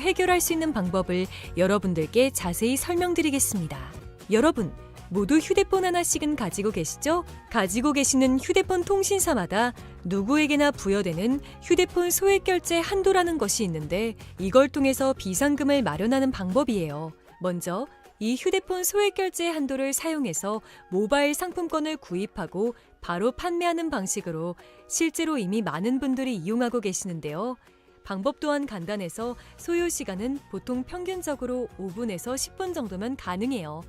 해결할 수 있는 방법을 여러분들께 자세히 설명드리겠습니다. 여러분, 모두 휴대폰 하나씩은 가지고 계시죠? 가지고 계시는 휴대폰 통신사마다 누구에게나 부여되는 휴대폰 소액 결제 한도라는 것이 있는데 이걸 통해서 비상금을 마련하는 방법이에요. 먼저 이 휴대폰 소액 결제 한도를 사용해서 모바일 상품권을 구입하고 바로 판매하는 방식으로 실제로 이미 많은 분들이 이용하고 계시는데요. 방법 또한 간단해서 소요 시간은 보통 평균적으로 5분에서 10분 정도면 가능해요.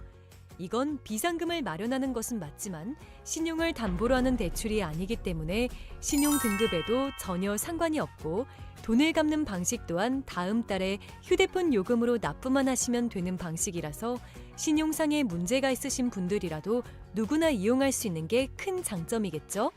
이건 비상금을 마련하는 것은 맞지만 신용을 담보로 하는 대출이 아니기 때문에 신용 등급에도 전혀 상관이 없고 돈을 갚는 방식 또한 다음 달에 휴대폰 요금으로 납부만 하시면 되는 방식이라서 신용상에 문제가 있으신 분들이라도 누구나 이용할 수 있는 게 큰 장점이겠죠?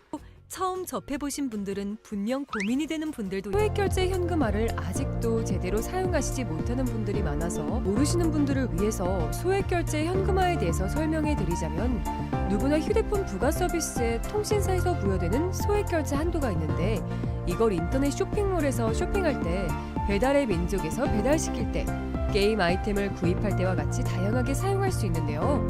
처음 접해보신 분들은 분명 고민이 되는 분들도 소액결제 현금화를 아직도 제대로 사용하시지 못하는 분들이 많아서 모르시는 분들을 위해서 소액결제 현금화에 대해서 설명해 드리자면 누구나 휴대폰 부가 서비스에 통신사에서 부여되는 소액결제 한도가 있는데 이걸 인터넷 쇼핑몰에서 쇼핑할 때 배달의 민족에서 배달시킬 때 게임 아이템을 구입할 때와 같이 다양하게 사용할 수 있는데요.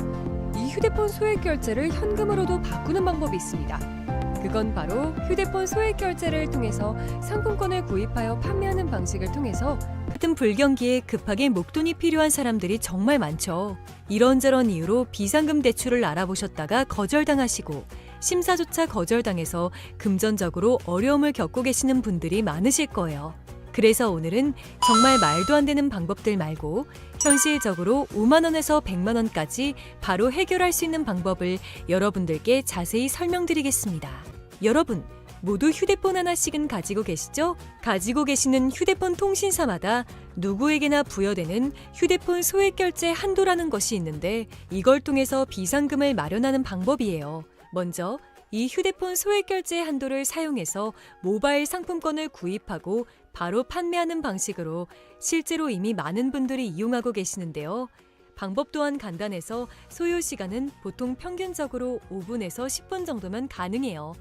이 휴대폰 소액결제를 현금으로도 바꾸는 방법이 있습니다. 그건 바로 휴대폰 소액 결제를 통해서 상품권을 구입하여 판매하는 방식을 통해서 같은 불경기에 급하게 목돈이 필요한 사람들이 정말 많죠. 이런저런 이유로 비상금 대출을 알아보셨다가 거절당하시고 심사조차 거절당해서 금전적으로 어려움을 겪고 계시는 분들이 많으실 거예요. 그래서 오늘은 정말 말도 안 되는 방법들 말고 현실적으로 5만 원에서 100만 원까지 바로 해결할 수 있는 방법을 여러분들께 자세히 설명드리겠습니다. 여러분, 모두 휴대폰 하나씩은 가지고 계시죠? 가지고 계시는 휴대폰 통신사마다 누구에게나 부여되는 휴대폰 소액 결제 한도라는 것이 있는데 이걸 통해서 비상금을 마련하는 방법이에요. 먼저 이 휴대폰 소액 결제 한도를 사용해서 모바일 상품권을 구입하고 바로 판매하는 방식으로 실제로 이미 많은 분들이 이용하고 계시는데요. 방법 또한 간단해서 소요 시간은 보통 평균적으로 5분에서 10분 정도면 가능해요.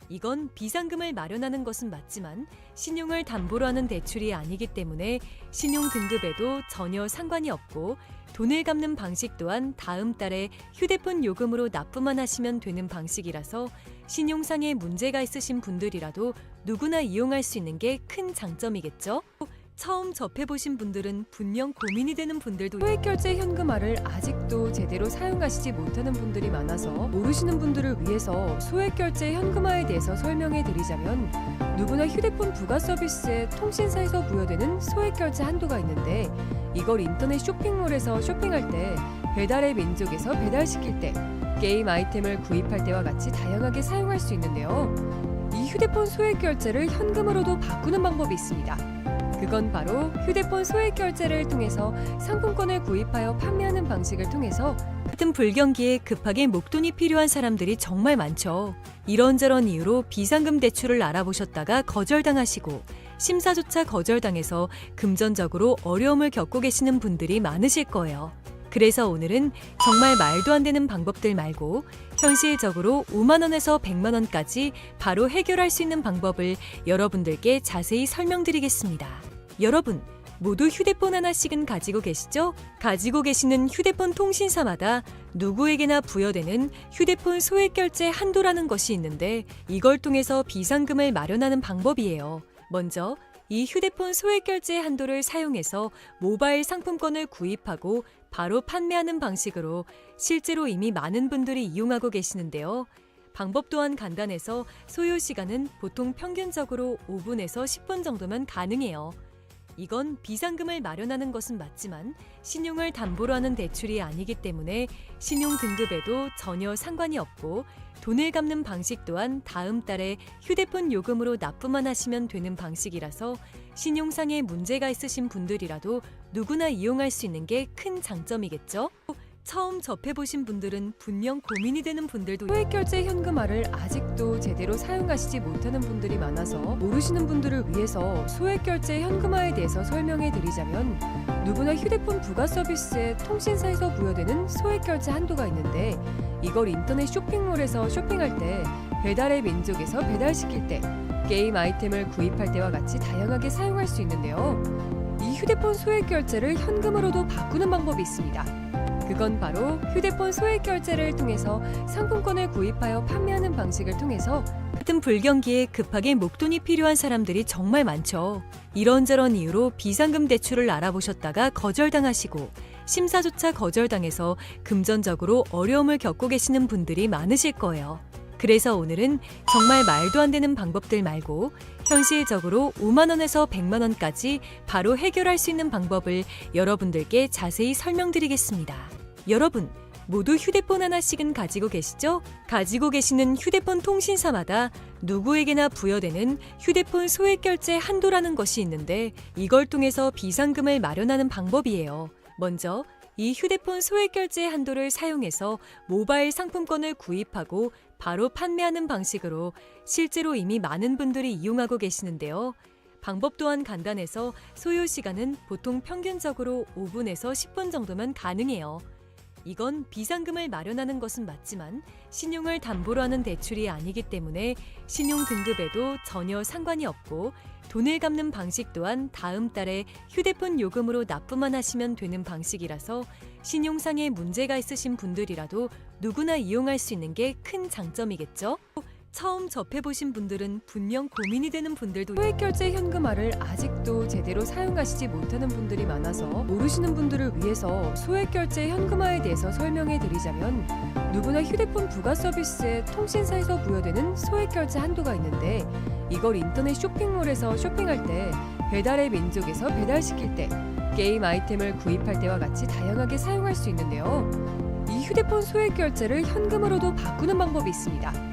이건 비상금을 마련하는 것은 맞지만 신용을 담보로 하는 대출이 아니기 때문에 신용 등급에도 전혀 상관이 없고 돈을 갚는 방식 또한 다음 달에 휴대폰 요금으로 납부만 하시면 되는 방식이라서 신용상에 문제가 있으신 분들이라도 누구나 이용할 수 있는 게 큰 장점이겠죠? 처음 접해보신 분들은 분명 고민이 되는 분들도 소액결제 현금화를 아직도 제대로 사용하시지 못하는 분들이 많아서 모르시는 분들을 위해서 소액결제 현금화에 대해서 설명해 드리자면 누구나 휴대폰 부가 서비스에 통신사에서 부여되는 소액결제 한도가 있는데 이걸 인터넷 쇼핑몰에서 쇼핑할 때 배달의 민족에서 배달시킬 때 게임 아이템을 구입할 때와 같이 다양하게 사용할 수 있는데요. 이 휴대폰 소액결제를 현금으로도 바꾸는 방법이 있습니다. 그건 바로 휴대폰 소액 결제를 통해서 상품권을 구입하여 판매하는 방식을 통해서 같은 불경기에 급하게 목돈이 필요한 사람들이 정말 많죠. 이런저런 이유로 비상금 대출을 알아보셨다가 거절당하시고 심사조차 거절당해서 금전적으로 어려움을 겪고 계시는 분들이 많으실 거예요. 그래서 오늘은 정말 말도 안 되는 방법들 말고 현실적으로 5만 원에서 100만 원까지 바로 해결할 수 있는 방법을 여러분들께 자세히 설명드리겠습니다. 여러분, 모두 휴대폰 하나씩은 가지고 계시죠? 가지고 계시는 휴대폰 통신사마다 누구에게나 부여되는 휴대폰 소액 결제 한도라는 것이 있는데 이걸 통해서 비상금을 마련하는 방법이에요. 먼저 이 휴대폰 소액 결제 한도를 사용해서 모바일 상품권을 구입하고 바로 판매하는 방식으로 실제로 이미 많은 분들이 이용하고 계시는데요. 방법 또한 간단해서 소요 시간은 보통 평균적으로 5분에서 10분 정도면 가능해요. 이건 비상금을 마련하는 것은 맞지만 신용을 담보로 하는 대출이 아니기 때문에 신용 등급에도 전혀 상관이 없고 돈을 갚는 방식 또한 다음 달에 휴대폰 요금으로 납부만 하시면 되는 방식이라서 신용상에 문제가 있으신 분들이라도 누구나 이용할 수 있는 게 큰 장점이겠죠? 처음 접해보신 분들은 분명 고민이 되는 분들도 소액결제 현금화를 아직도 제대로 사용하시지 못하는 분들이 많아서 모르시는 분들을 위해서 소액결제 현금화에 대해서 설명해 드리자면 누구나 휴대폰 부가 서비스에 통신사에서 부여되는 소액결제 한도가 있는데 이걸 인터넷 쇼핑몰에서 쇼핑할 때 배달의 민족에서 배달시킬 때 게임 아이템을 구입할 때와 같이 다양하게 사용할 수 있는데요. 이 휴대폰 소액 결제를 현금으로도 바꾸는 방법이 있습니다. 그건 바로 휴대폰 소액 결제를 통해서 상품권을 구입하여 판매하는 방식을 통해서 같은 불경기에 급하게 목돈이 필요한 사람들이 정말 많죠. 이런저런 이유로 비상금 대출을 알아보셨다가 거절당하시고 심사조차 거절당해서 금전적으로 어려움을 겪고 계시는 분들이 많으실 거예요. 그래서 오늘은 정말 말도 안 되는 방법들 말고 현실적으로 5만 원에서 100만 원까지 바로 해결할 수 있는 방법을 여러분들께 자세히 설명드리겠습니다. 여러분, 모두 휴대폰 하나씩은 가지고 계시죠? 가지고 계시는 휴대폰 통신사마다 누구에게나 부여되는 휴대폰 소액 결제 한도라는 것이 있는데 이걸 통해서 비상금을 마련하는 방법이에요. 먼저 이 휴대폰 소액 결제 한도를 사용해서 모바일 상품권을 구입하고 바로 판매하는 방식으로 실제로 이미 많은 분들이 이용하고 계시는데요. 방법 또한 간단해서 소요 시간은 보통 평균적으로 5분에서 10분 정도면 가능해요. 이건 비상금을 마련하는 것은 맞지만 신용을 담보로 하는 대출이 아니기 때문에 신용 등급에도 전혀 상관이 없고 돈을 갚는 방식 또한 다음 달에 휴대폰 요금으로 납부만 하시면 되는 방식이라서 신용상의 문제가 있으신 분들이라도 누구나 이용할 수 있는 게 큰 장점이겠죠? 처음 접해보신 분들은 분명 고민이 되는 분들도 소액결제 현금화를 아직도 제대로 사용하시지 못하는 분들이 많아서 모르시는 분들을 위해서 소액결제 현금화에 대해서 설명해 드리자면 누구나 휴대폰 부가 서비스에 통신사에서 부여되는 소액결제 한도가 있는데 이걸 인터넷 쇼핑몰에서 쇼핑할 때 배달의 민족에서 배달시킬 때 게임 아이템을 구입할 때와 같이 다양하게 사용할 수 있는데요. 이 휴대폰 소액결제를 현금으로도 바꾸는 방법이 있습니다.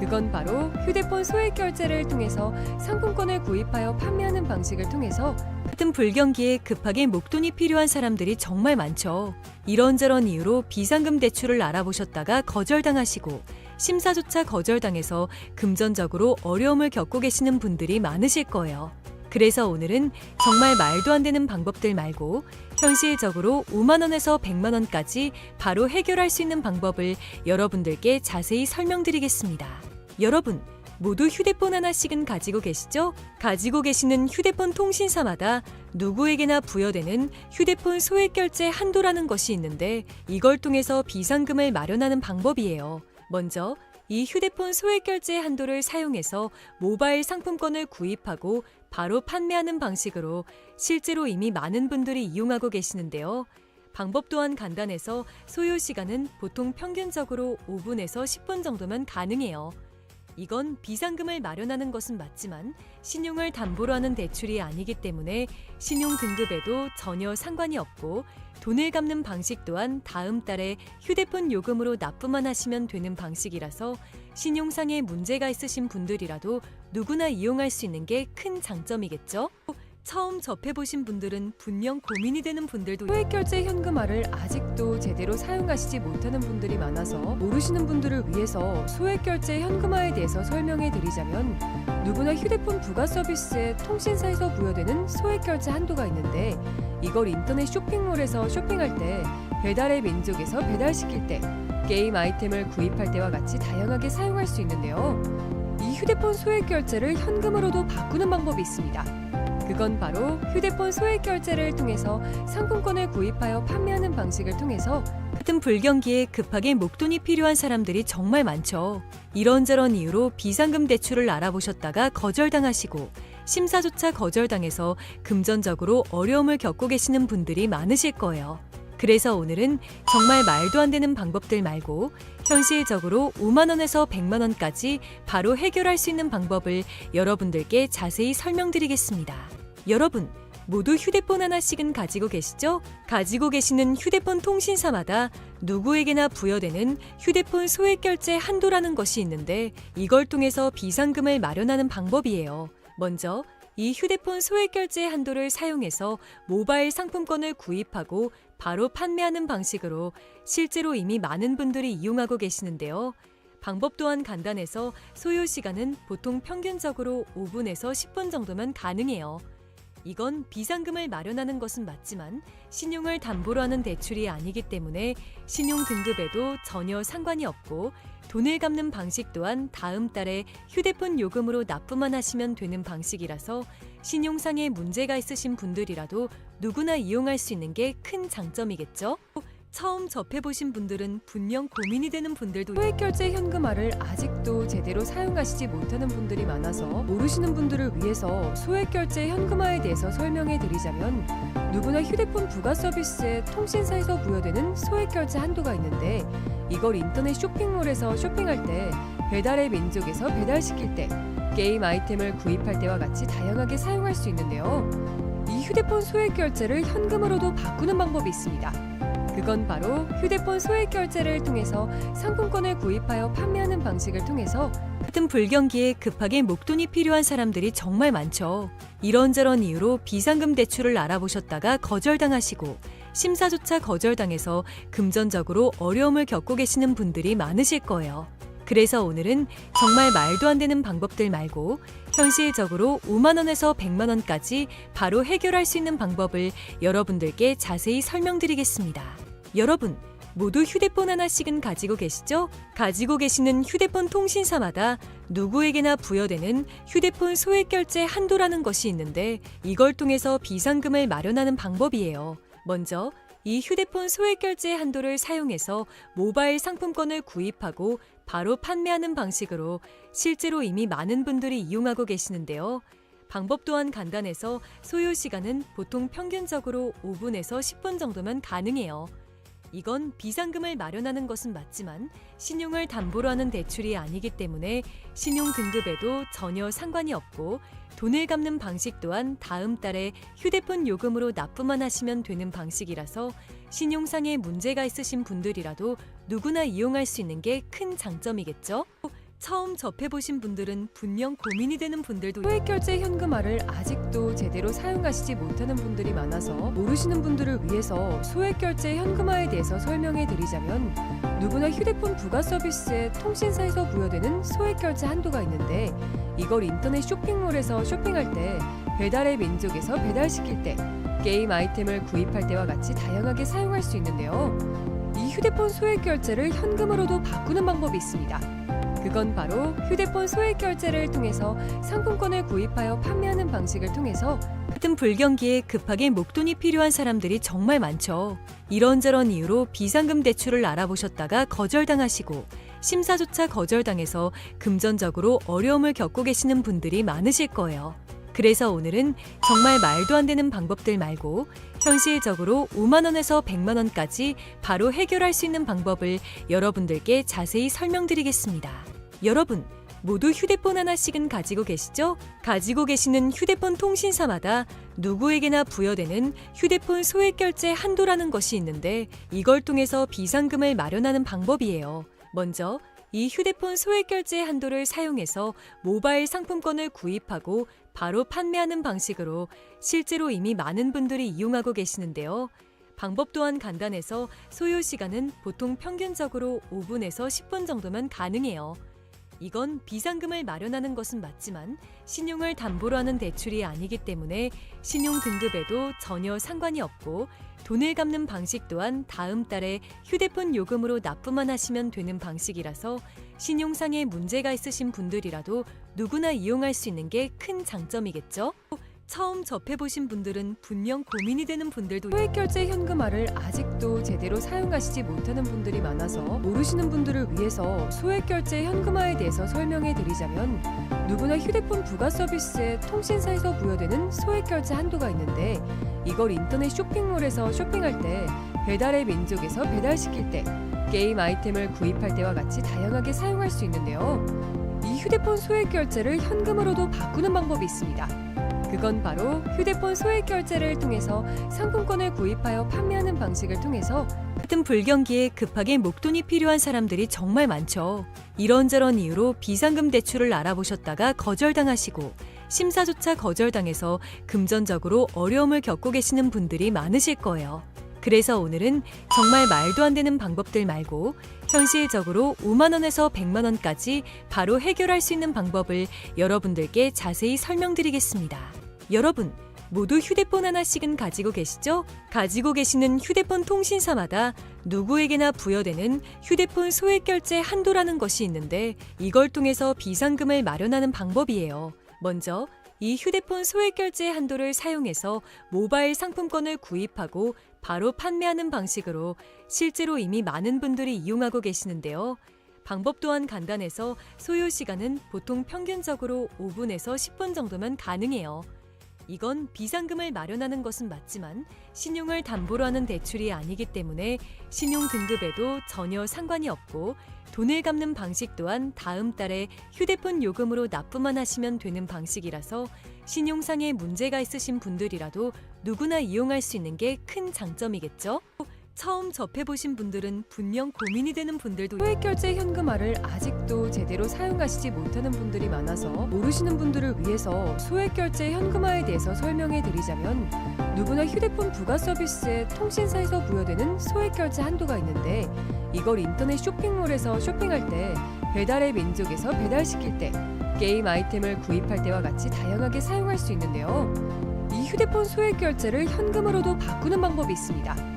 그건 바로 휴대폰 소액 결제를 통해서 상품권을 구입하여 판매하는 방식을 통해서 같은 불경기에 급하게 목돈이 필요한 사람들이 정말 많죠. 이런저런 이유로 비상금 대출을 알아보셨다가 거절당하시고 심사조차 거절당해서 금전적으로 어려움을 겪고 계시는 분들이 많으실 거예요. 그래서 오늘은 정말 말도 안 되는 방법들 말고 현실적으로 5만 원에서 100만 원까지 바로 해결할 수 있는 방법을 여러분들께 자세히 설명드리겠습니다. 여러분, 모두 휴대폰 하나씩은 가지고 계시죠? 가지고 계시는 휴대폰 통신사마다 누구에게나 부여되는 휴대폰 소액 결제 한도라는 것이 있는데 이걸 통해서 비상금을 마련하는 방법이에요. 먼저 이 휴대폰 소액 결제 한도를 사용해서 모바일 상품권을 구입하고 바로 판매하는 방식으로 실제로 이미 많은 분들이 이용하고 계시는데요. 방법 또한 간단해서 소요 시간은 보통 평균적으로 5분에서 10분 정도면 가능해요. 이건 비상금을 마련하는 것은 맞지만 신용을 담보로 하는 대출이 아니기 때문에 신용 등급에도 전혀 상관이 없고 돈을 갚는 방식 또한 다음 달에 휴대폰 요금으로 납부만 하시면 되는 방식이라서 신용상의 문제가 있으신 분들이라도 누구나 이용할 수 있는 게 큰 장점이겠죠? 처음 접해보신 분들은 분명 고민이 되는 분들도 소액결제 현금화를 아직도 제대로 사용하시지 못하는 분들이 많아서 모르시는 분들을 위해서 소액결제 현금화에 대해서 설명해 드리자면 누구나 휴대폰 부가 서비스에 통신사에서 부여되는 소액결제 한도가 있는데 이걸 인터넷 쇼핑몰에서 쇼핑할 때 배달의 민족에서 배달시킬 때 게임 아이템을 구입할 때와 같이 다양하게 사용할 수 있는데요. 이 휴대폰 소액결제를 현금으로도 바꾸는 방법이 있습니다. 그건 바로 휴대폰 소액 결제를 통해서 상품권을 구입하여 판매하는 방식을 통해서 같은 불경기에 급하게 목돈이 필요한 사람들이 정말 많죠. 이런저런 이유로 비상금 대출을 알아보셨다가 거절당하시고 심사조차 거절당해서 금전적으로 어려움을 겪고 계시는 분들이 많으실 거예요. 그래서 오늘은 정말 말도 안 되는 방법들 말고 현실적으로 5만 원에서 100만 원까지 바로 해결할 수 있는 방법을 여러분들께 자세히 설명드리겠습니다. 여러분, 모두 휴대폰 하나씩은 가지고 계시죠? 가지고 계시는 휴대폰 통신사마다 누구에게나 부여되는 휴대폰 소액 결제 한도라는 것이 있는데 이걸 통해서 비상금을 마련하는 방법이에요. 먼저 이 휴대폰 소액 결제 한도를 사용해서 모바일 상품권을 구입하고 바로 판매하는 방식으로 실제로 이미 많은 분들이 이용하고 계시는데요. 방법 또한 간단해서 소요 시간은 보통 평균적으로 5분에서 10분 정도면 가능해요. 이건 비상금을 마련하는 것은 맞지만 신용을 담보로 하는 대출이 아니기 때문에 신용 등급에도 전혀 상관이 없고 돈을 갚는 방식 또한 다음 달에 휴대폰 요금으로 납부만 하시면 되는 방식이라서 신용상에 문제가 있으신 분들이라도 누구나 이용할 수 있는 게 큰 장점이겠죠? 처음 접해보신 분들은 분명 고민이 되는 분들도 소액결제 현금화를 아직도 제대로 사용하시지 못하는 분들이 많아서 모르시는 분들을 위해서 소액결제 현금화에 대해서 설명해 드리자면 누구나 휴대폰 부가 서비스에 통신사에서 부여되는 소액결제 한도가 있는데 이걸 인터넷 쇼핑몰에서 쇼핑할 때 배달의 민족에서 배달시킬 때 게임 아이템을 구입할 때와 같이 다양하게 사용할 수 있는데요. 이 휴대폰 소액결제를 현금으로도 바꾸는 방법이 있습니다. 그건 바로 휴대폰 소액결제를 통해서 상품권을 구입하여 판매하는 방식을 통해서 같은 불경기에 급하게 목돈이 필요한 사람들이 정말 많죠. 이런저런 이유로 비상금 대출을 알아보셨다가 거절당하시고 심사조차 거절당해서 금전적으로 어려움을 겪고 계시는 분들이 많으실 거예요. 그래서 오늘은 정말 말도 안 되는 방법들 말고 현실적으로 5만 원에서 100만 원까지 바로 해결할 수 있는 방법을 여러분들께 자세히 설명드리겠습니다. 여러분, 모두 휴대폰 하나씩은 가지고 계시죠? 가지고 계시는 휴대폰 통신사마다 누구에게나 부여되는 휴대폰 소액결제 한도라는 것이 있는데 이걸 통해서 비상금을 마련하는 방법이에요. 먼저 이 휴대폰 소액결제 한도를 사용해서 모바일 상품권을 구입하고 바로 판매하는 방식으로 실제로 이미 많은 분들이 이용하고 계시는데요. 방법 또한 간단해서 소요 시간은 보통 평균적으로 5분에서 10분 정도면 가능해요. 이건 비상금을 마련하는 것은 맞지만 신용을 담보로 하는 대출이 아니기 때문에 신용 등급에도 전혀 상관이 없고 돈을 갚는 방식 또한 다음 달에 휴대폰 요금으로 납부만 하시면 되는 방식이라서 신용상에 문제가 있으신 분들이라도 누구나 이용할 수 있는 게 큰 장점이겠죠? 처음 접해보신 분들은 분명 고민이 되는 분들도 소액결제 현금화를 아직도 제대로 사용하시지 못하는 분들이 많아서 모르시는 분들을 위해서 소액결제 현금화에 대해서 설명해 드리자면 누구나 휴대폰 부가 서비스에 통신사에서 부여되는 소액결제 한도가 있는데 이걸 인터넷 쇼핑몰에서 쇼핑할 때 배달의 민족에서 배달시킬 때 게임 아이템을 구입할 때와 같이 다양하게 사용할 수 있는데요. 이 휴대폰 소액결제를 현금으로도 바꾸는 방법이 있습니다. 그건 바로 휴대폰 소액결제를 통해서 상품권을 구입하여 판매하는 방식을 통해서 같은 불경기에 급하게 목돈이 필요한 사람들이 정말 많죠. 이런저런 이유로 비상금 대출을 알아보셨다가 거절당하시고 심사조차 거절당해서 금전적으로 어려움을 겪고 계시는 분들이 많으실 거예요. 그래서 오늘은 정말 말도 안 되는 방법들 말고 현실적으로 5만 원에서 100만 원까지 바로 해결할 수 있는 방법을 여러분들께 자세히 설명드리겠습니다. 여러분, 모두 휴대폰 하나씩은 가지고 계시죠? 가지고 계시는 휴대폰 통신사마다 누구에게나 부여되는 휴대폰 소액결제 한도라는 것이 있는데 이걸 통해서 비상금을 마련하는 방법이에요. 먼저 이 휴대폰 소액결제 한도를 사용해서 모바일 상품권을 구입하고 바로 판매하는 방식으로 실제로 이미 많은 분들이 이용하고 계시는데요. 방법 또한 간단해서 소요 시간은 보통 평균적으로 5분에서 10분 정도면 가능해요. 이건 비상금을 마련하는 것은 맞지만 신용을 담보로 하는 대출이 아니기 때문에 신용 등급에도 전혀 상관이 없고 돈을 갚는 방식 또한 다음 달에 휴대폰 요금으로 납부만 하시면 되는 방식이라서 신용상에 문제가 있으신 분들이라도 누구나 이용할 수 있는 게 큰 장점이겠죠? 처음 접해보신 분들은 분명 고민이 되는 분들도 소액결제 현금화를 아직도 제대로 사용하시지 못하는 분들이 많아서 모르시는 분들을 위해서 소액결제 현금화에 대해서 설명해 드리자면 누구나 휴대폰 부가 서비스에 통신사에서 부여되는 소액결제 한도가 있는데 이걸 인터넷 쇼핑몰에서 쇼핑할 때 배달의 민족에서 배달시킬 때 게임 아이템을 구입할 때와 같이 다양하게 사용할 수 있는데요. 이 휴대폰 소액결제를 현금으로도 바꾸는 방법이 있습니다. 그건 바로 휴대폰 소액결제를 통해서 상품권을 구입하여 판매하는 방식을 통해서 같은 불경기에 급하게 목돈이 필요한 사람들이 정말 많죠. 이런저런 이유로 비상금 대출을 알아보셨다가 거절당하시고 심사조차 거절당해서 금전적으로 어려움을 겪고 계시는 분들이 많으실 거예요. 그래서 오늘은 정말 말도 안 되는 방법들 말고 현실적으로 5만 원에서 100만 원까지 바로 해결할 수 있는 방법을 여러분들께 자세히 설명드리겠습니다. 여러분, 모두 휴대폰 하나씩은 가지고 계시죠? 가지고 계시는 휴대폰 통신사마다 누구에게나 부여되는 휴대폰 소액결제 한도라는 것이 있는데 이걸 통해서 비상금을 마련하는 방법이에요. 먼저 이 휴대폰 소액 결제 한도를 사용해서 모바일 상품권을 구입하고 바로 판매하는 방식으로 실제로 이미 많은 분들이 이용하고 계시는데요. 방법 또한 간단해서 소요 시간은 보통 평균적으로 5분에서 10분 정도면 가능해요. 이건 비상금을 마련하는 것은 맞지만 신용을 담보로 하는 대출이 아니기 때문에 신용 등급에도 전혀 상관이 없고 돈을 갚는 방식 또한 다음 달에 휴대폰 요금으로 납부만 하시면 되는 방식이라서 신용상에 문제가 있으신 분들이라도 누구나 이용할 수 있는 게 큰 장점이겠죠? 처음 접해보신 분들은 분명 고민이 되는 분들도 소액결제 현금화를 아직도 제대로 사용하시지 못하는 분들이 많아서 모르시는 분들을 위해서 소액결제 현금화에 대해서 설명해 드리자면 누구나 휴대폰 부가 서비스에 통신사에서 부여되는 소액결제 한도가 있는데 이걸 인터넷 쇼핑몰에서 쇼핑할 때 배달의 민족에서 배달시킬 때 게임 아이템을 구입할 때와 같이 다양하게 사용할 수 있는데요. 이 휴대폰 소액결제를 현금으로도 바꾸는 방법이 있습니다.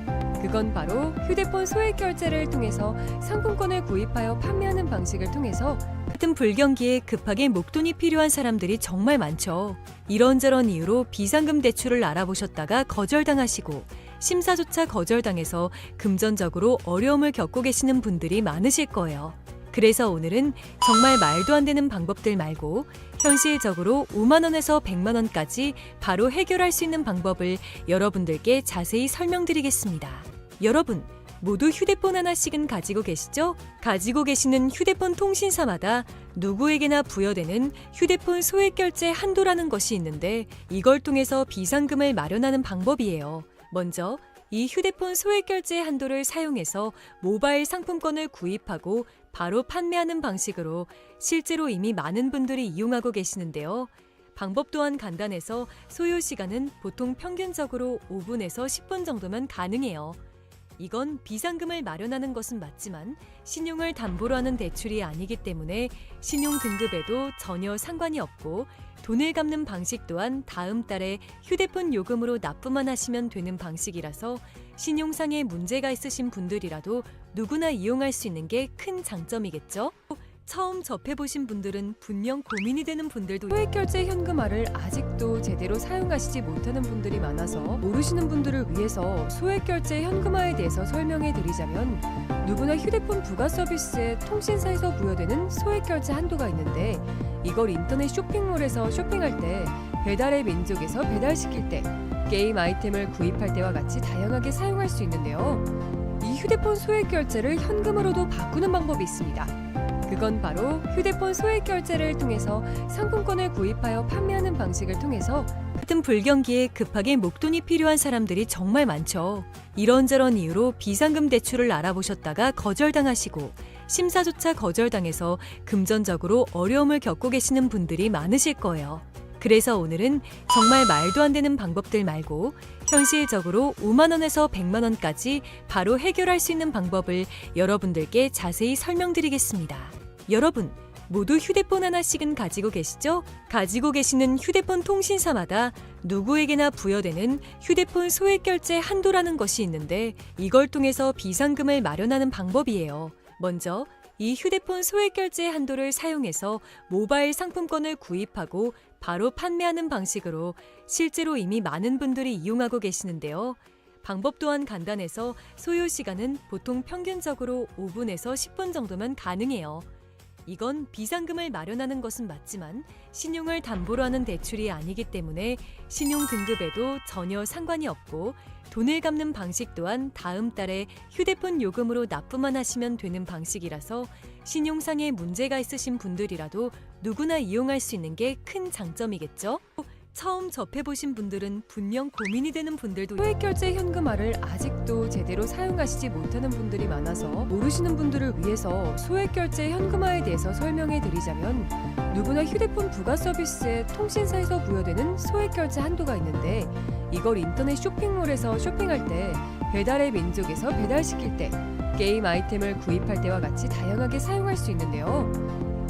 그건 바로 휴대폰 소액 결제를 통해서 상품권을 구입하여 판매하는 방식을 통해서 같은 불경기에 급하게 목돈이 필요한 사람들이 정말 많죠. 이런저런 이유로 비상금 대출을 알아보셨다가 거절당하시고 심사조차 거절당해서 금전적으로 어려움을 겪고 계시는 분들이 많으실 거예요. 그래서 오늘은 정말 말도 안 되는 방법들 말고 현실적으로 5만 원에서 100만 원까지 바로 해결할 수 있는 방법을 여러분들께 자세히 설명드리겠습니다. 여러분, 모두 휴대폰 하나씩은 가지고 계시죠? 가지고 계시는 휴대폰 통신사마다 누구에게나 부여되는 휴대폰 소액 결제 한도라는 것이 있는데 이걸 통해서 비상금을 마련하는 방법이에요. 먼저 이 휴대폰 소액 결제 한도를 사용해서 모바일 상품권을 구입하고 바로 판매하는 방식으로 실제로 이미 많은 분들이 이용하고 계시는데요. 방법 또한 간단해서 소요 시간은 보통 평균적으로 5분에서 10분 정도면 가능해요. 이건 비상금을 마련하는 것은 맞지만 신용을 담보로 하는 대출이 아니기 때문에 신용 등급에도 전혀 상관이 없고 돈을 갚는 방식 또한 다음 달에 휴대폰 요금으로 납부만 하시면 되는 방식이라서 신용상에 문제가 있으신 분들이라도 누구나 이용할 수 있는 게 큰 장점이겠죠? 처음 접해보신 분들은 분명 고민이 되는 분들도 소액결제 현금화를 아직도 제대로 사용하시지 못하는 분들이 많아서 모르시는 분들을 위해서 소액결제 현금화에 대해서 설명해 드리자면 누구나 휴대폰 부가 서비스에 통신사에서 부여되는 소액결제 한도가 있는데 이걸 인터넷 쇼핑몰에서 쇼핑할 때 배달의 민족에서 배달시킬 때 게임 아이템을 구입할 때와 같이 다양하게 사용할 수 있는데요. 이 휴대폰 소액결제를 현금으로도 바꾸는 방법이 있습니다. 그건 바로 휴대폰 소액 결제를 통해서 상품권을 구입하여 판매하는 방식을 통해서 같은 불경기에 급하게 목돈이 필요한 사람들이 정말 많죠. 이런저런 이유로 비상금 대출을 알아보셨다가 거절당하시고 심사조차 거절당해서 금전적으로 어려움을 겪고 계시는 분들이 많으실 거예요. 그래서 오늘은 정말 말도 안 되는 방법들 말고 현실적으로 5만 원에서 100만 원까지 바로 해결할 수 있는 방법을 여러분들께 자세히 설명드리겠습니다. 여러분, 모두 휴대폰 하나씩은 가지고 계시죠? 가지고 계시는 휴대폰 통신사마다 누구에게나 부여되는 휴대폰 소액 결제 한도라는 것이 있는데 이걸 통해서 비상금을 마련하는 방법이에요. 먼저 이 휴대폰 소액 결제 한도를 사용해서 모바일 상품권을 구입하고 바로 판매하는 방식으로 실제로 이미 많은 분들이 이용하고 계시는데요. 방법 또한 간단해서 소요 시간은 보통 평균적으로 5분에서 10분 정도면 가능해요. 이건 비상금을 마련하는 것은 맞지만 신용을 담보로 하는 대출이 아니기 때문에 신용 등급에도 전혀 상관이 없고 돈을 갚는 방식 또한 다음 달에 휴대폰 요금으로 납부만 하시면 되는 방식이라서 신용상에 문제가 있으신 분들이라도 누구나 이용할 수 있는 게 큰 장점이겠죠? 처음 접해보신 분들은 분명 고민이 되는 분들도 소액결제 현금화를 아직도 제대로 사용하시지 못하는 분들이 많아서 모르시는 분들을 위해서 소액결제 현금화에 대해서 설명해 드리자면 누구나 휴대폰 부가 서비스에 통신사에서 부여되는 소액결제 한도가 있는데 이걸 인터넷 쇼핑몰에서 쇼핑할 때 배달의 민족에서 배달시킬 때 게임 아이템을 구입할 때와 같이 다양하게 사용할 수 있는데요.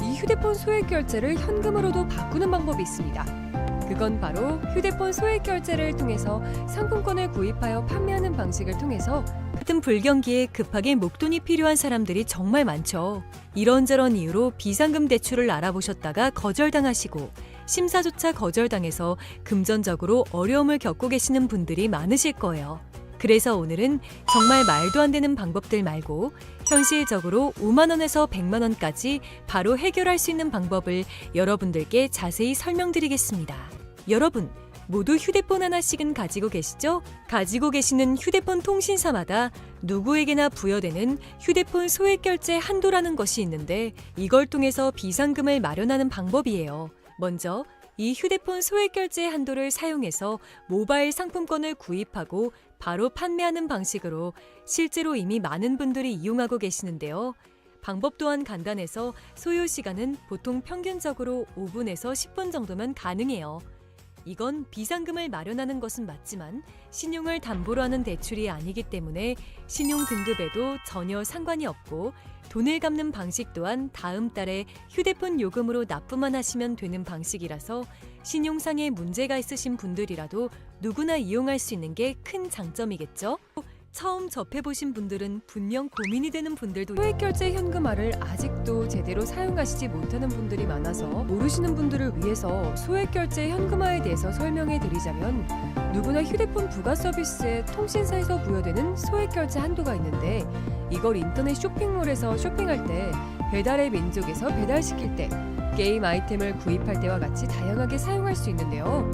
이 휴대폰 소액결제를 현금으로도 바꾸는 방법이 있습니다. 그건 바로 휴대폰 소액 결제를 통해서 상품권을 구입하여 판매하는 방식을 통해서 같은 불경기에 급하게 목돈이 필요한 사람들이 정말 많죠. 이런저런 이유로 비상금 대출을 알아보셨다가 거절당하시고 심사조차 거절당해서 금전적으로 어려움을 겪고 계시는 분들이 많으실 거예요. 그래서 오늘은 정말 말도 안 되는 방법들 말고 현실적으로 5만 원에서 100만 원까지 바로 해결할 수 있는 방법을 여러분들께 자세히 설명드리겠습니다. 여러분, 모두 휴대폰 하나씩은 가지고 계시죠? 가지고 계시는 휴대폰 통신사마다 누구에게나 부여되는 휴대폰 소액결제 한도라는 것이 있는데 이걸 통해서 비상금을 마련하는 방법이에요. 먼저 이 휴대폰 소액결제 한도를 사용해서 모바일 상품권을 구입하고 바로 판매하는 방식으로 실제로 이미 많은 분들이 이용하고 계시는데요. 방법 또한 간단해서 소요 시간은 보통 평균적으로 5분에서 10분 정도면 가능해요. 이건 비상금을 마련하는 것은 맞지만 신용을 담보로 하는 대출이 아니기 때문에 신용 등급에도 전혀 상관이 없고 돈을 갚는 방식 또한 다음 달에 휴대폰 요금으로 납부만 하시면 되는 방식이라서 신용상에 문제가 있으신 분들이라도 누구나 이용할 수 있는 게 큰 장점이겠죠? 처음 접해보신 분들은 분명 고민이 되는 분들도 소액결제 현금화를 아직도 제대로 사용하시지 못하는 분들이 많아서 모르시는 분들을 위해서 소액결제 현금화에 대해서 설명해 드리자면 누구나 휴대폰 부가 서비스에 통신사에서 부여되는 소액결제 한도가 있는데 이걸 인터넷 쇼핑몰에서 쇼핑할 때 배달의 민족에서 배달시킬 때 게임 아이템을 구입할 때와 같이 다양하게 사용할 수 있는데요.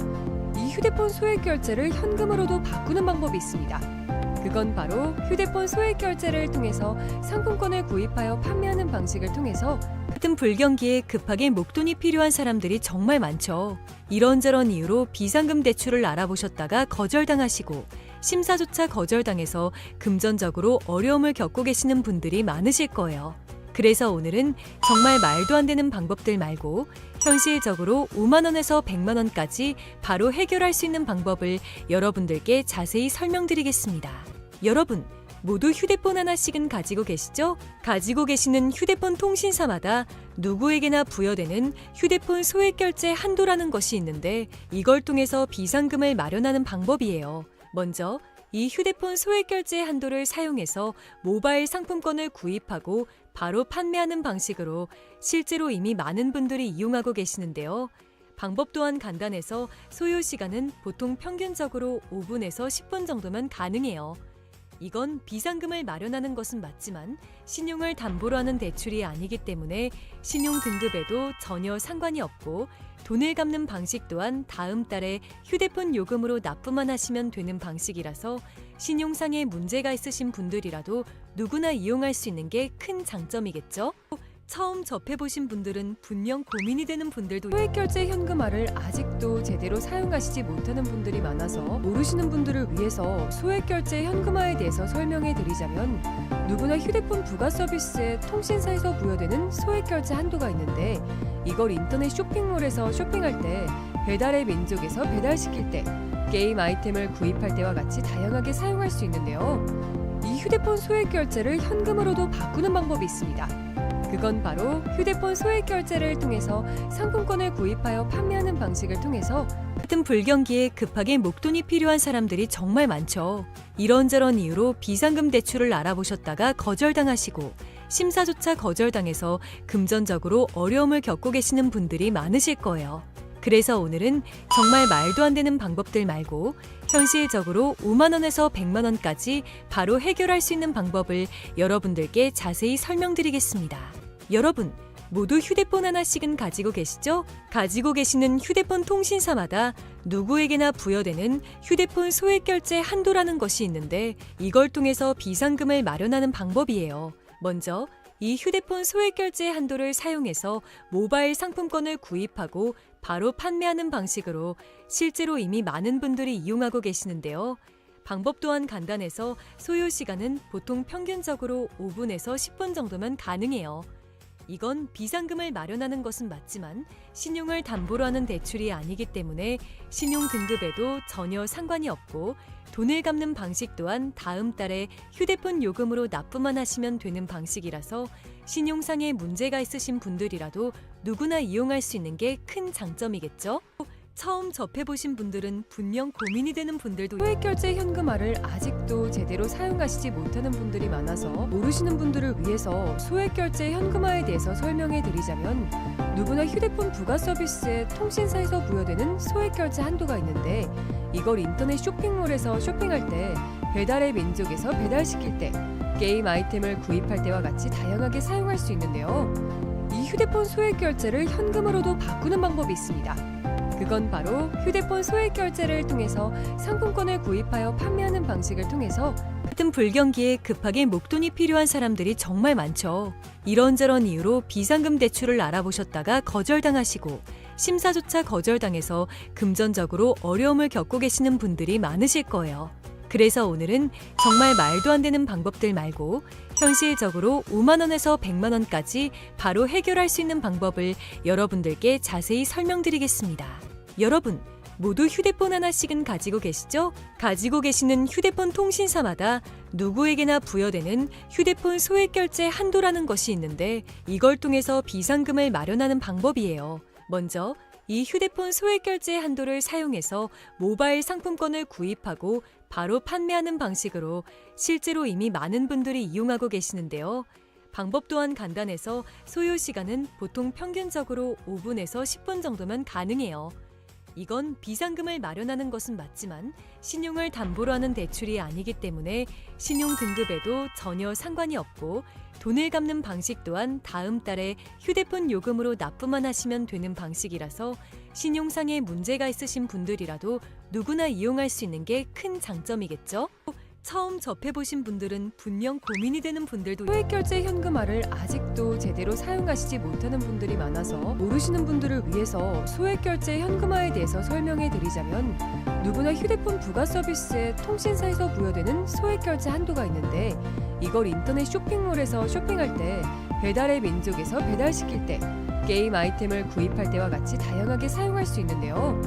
이 휴대폰 소액결제를 현금으로도 바꾸는 방법이 있습니다. 그건 바로 휴대폰 소액결제를 통해서 상품권을 구입하여 판매하는 방식을 통해서 같은 불경기에 급하게 목돈이 필요한 사람들이 정말 많죠. 이런저런 이유로 비상금 대출을 알아보셨다가 거절당하시고 심사조차 거절당해서 금전적으로 어려움을 겪고 계시는 분들이 많으실 거예요. 그래서 오늘은 정말 말도 안 되는 방법들 말고 현실적으로 5만 원에서 100만 원까지 바로 해결할 수 있는 방법을 여러분들께 자세히 설명드리겠습니다. 여러분, 모두 휴대폰 하나씩은 가지고 계시죠? 가지고 계시는 휴대폰 통신사마다 누구에게나 부여되는 휴대폰 소액결제 한도라는 것이 있는데 이걸 통해서 비상금을 마련하는 방법이에요. 먼저 이 휴대폰 소액결제 한도를 사용해서 모바일 상품권을 구입하고 바로 판매하는 방식으로 실제로 이미 많은 분들이 이용하고 계시는데요. 방법 또한 간단해서 소요 시간은 보통 평균적으로 5분에서 10분 정도면 가능해요. 이건 비상금을 마련하는 것은 맞지만 신용을 담보로 하는 대출이 아니기 때문에 신용 등급에도 전혀 상관이 없고 돈을 갚는 방식 또한 다음 달에 휴대폰 요금으로 납부만 하시면 되는 방식이라서 신용상에 문제가 있으신 분들이라도 누구나 이용할 수 있는 게 큰 장점이겠죠? 처음 접해보신 분들은 분명 고민이 되는 분들도 소액결제 현금화를 아직도 제대로 사용하시지 못하는 분들이 많아서 모르시는 분들을 위해서 소액결제 현금화에 대해서 설명해 드리자면 누구나 휴대폰 부가 서비스에 통신사에서 부여되는 소액결제 한도가 있는데 이걸 인터넷 쇼핑몰에서 쇼핑할 때 배달의 민족에서 배달시킬 때 게임 아이템을 구입할 때와 같이 다양하게 사용할 수 있는데요. 이 휴대폰 소액결제를 현금으로도 바꾸는 방법이 있습니다. 그건 바로 휴대폰 소액결제를 통해서 상품권을 구입하여 판매하는 방식을 통해서 같은 불경기에 급하게 목돈이 필요한 사람들이 정말 많죠. 이런저런 이유로 비상금 대출을 알아보셨다가 거절당하시고 심사조차 거절당해서 금전적으로 어려움을 겪고 계시는 분들이 많으실 거예요. 그래서 오늘은 정말 말도 안 되는 방법들 말고 현실적으로 5만 원에서 100만 원까지 바로 해결할 수 있는 방법을 여러분들께 자세히 설명드리겠습니다. 여러분, 모두 휴대폰 하나씩은 가지고 계시죠? 가지고 계시는 휴대폰 통신사마다 누구에게나 부여되는 휴대폰 소액결제 한도라는 것이 있는데 이걸 통해서 비상금을 마련하는 방법이에요. 먼저 이 휴대폰 소액결제 한도를 사용해서 모바일 상품권을 구입하고 바로 판매하는 방식으로 실제로 이미 많은 분들이 이용하고 계시는데요. 방법 또한 간단해서 소요 시간은 보통 평균적으로 5분에서 10분 정도면 가능해요. 이건 비상금을 마련하는 것은 맞지만 신용을 담보로 하는 대출이 아니기 때문에 신용 등급에도 전혀 상관이 없고 돈을 갚는 방식 또한 다음 달에 휴대폰 요금으로 납부만 하시면 되는 방식이라서 신용상에 문제가 있으신 분들이라도 누구나 이용할 수 있는 게 큰 장점이겠죠? 처음 접해보신 분들은 분명 고민이 되는 분들도 소액결제 현금화를 아직도 제대로 사용하시지 못하는 분들이 많아서 모르시는 분들을 위해서 소액결제 현금화에 대해서 설명해 드리자면, 누구나 휴대폰 부가 서비스에 통신사에서 부여되는 소액결제 한도가 있는데, 이걸 인터넷 쇼핑몰에서 쇼핑할 때, 배달의 민족에서 배달시킬 때, 게임 아이템을 구입할 때와 같이 다양하게 사용할 수 있는데요. 이 휴대폰 소액결제를 현금으로도 바꾸는 방법이 있습니다. 그건 바로 휴대폰 소액결제를 통해서 상품권을 구입하여 판매하는 방식을 통해서, 같은 불경기에 급하게 목돈이 필요한 사람들이 정말 많죠. 이런저런 이유로 비상금 대출을 알아보셨다가 거절당하시고, 심사조차 거절당해서 금전적으로 어려움을 겪고 계시는 분들이 많으실 거예요. 그래서 오늘은 정말 말도 안 되는 방법들 말고 현실적으로 5만 원에서 100만 원까지 바로 해결할 수 있는 방법을 여러분들께 자세히 설명드리겠습니다. 여러분, 모두 휴대폰 하나씩은 가지고 계시죠? 가지고 계시는 휴대폰 통신사마다 누구에게나 부여되는 휴대폰 소액결제 한도라는 것이 있는데, 이걸 통해서 비상금을 마련하는 방법이에요. 먼저 이 휴대폰 소액결제 한도를 사용해서 모바일 상품권을 구입하고 바로 판매하는 방식으로 실제로 이미 많은 분들이 이용하고 계시는데요. 방법 또한 간단해서 소요 시간은 보통 평균적으로 5분에서 10분 정도면 가능해요. 이건 비상금을 마련하는 것은 맞지만 신용을 담보로 하는 대출이 아니기 때문에 신용 등급에도 전혀 상관이 없고, 돈을 갚는 방식 또한 다음 달에 휴대폰 요금으로 납부만 하시면 되는 방식이라서 신용상의 문제가 있으신 분들이라도 누구나 이용할 수 있는 게 큰 장점이겠죠? 처음 접해보신 분들은 분명 고민이 되는 분들도 소액결제 현금화를 아직도 제대로 사용하시지 못하는 분들이 많아서 모르시는 분들을 위해서 소액결제 현금화에 대해서 설명해 드리자면, 누구나 휴대폰 부가 서비스에 통신사에서 부여되는 소액결제 한도가 있는데, 이걸 인터넷 쇼핑몰에서 쇼핑할 때, 배달의 민족에서 배달시킬 때, 게임 아이템을 구입할 때와 같이 다양하게 사용할 수 있는데요.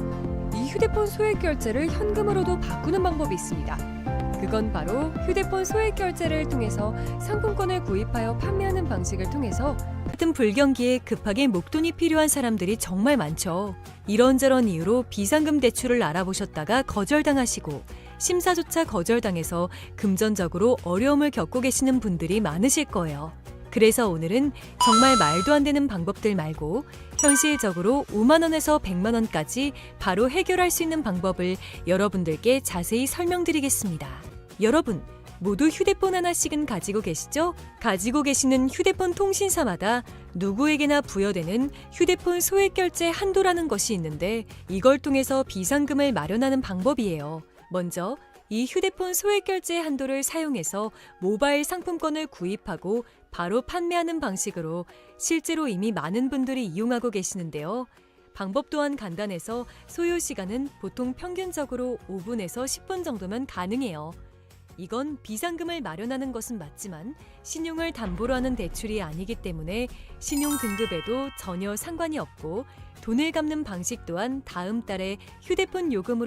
이 휴대폰 소액결제를 현금으로도 바꾸는 방법이 있습니다. 그건 바로 휴대폰 소액결제를 통해서 상품권을 구입하여 판매하는 방식을 통해서, 같은 불경기에 급하게 목돈이 필요한 사람들이 정말 많죠. 이런저런 이유로 비상금 대출을 알아보셨다가 거절당하시고, 심사조차 거절당해서 금전적으로 어려움을 겪고 계시는 분들이 많으실 거예요. 그래서 오늘은 정말 말도 안 되는 방법들 말고 현실적으로 5만 원에서 100만 원까지 바로 해결할 수 있는 방법을 여러분들께 자세히 설명드리겠습니다. 여러분, 모두 휴대폰 하나씩은 가지고 계시죠? 가지고 계시는 휴대폰 통신사마다 누구에게나 부여되는 휴대폰 소액결제 한도라는 것이 있는데, 이걸 통해서 비상금을 마련하는 방법이에요. 먼저 이 휴대폰 소액결제 한도를 사용해서 모바일 상품권을 구입하고 바로 판매하는 방식으로 실제로 이미 많은 분들이 이용하고 계시는데요. 방법 또한 간단해서 소요 시간은 보통 평균적으로 5분에서 10분 정도면 가능해요. 이건 비상금을 마련하는 것은 맞지만 신용을 담보로 하는 대출이 아니기 때문에 신용 등급에도 전혀 상관이 없고, 돈을 갚는 방식 또한 다음 달에 휴대폰 요금으로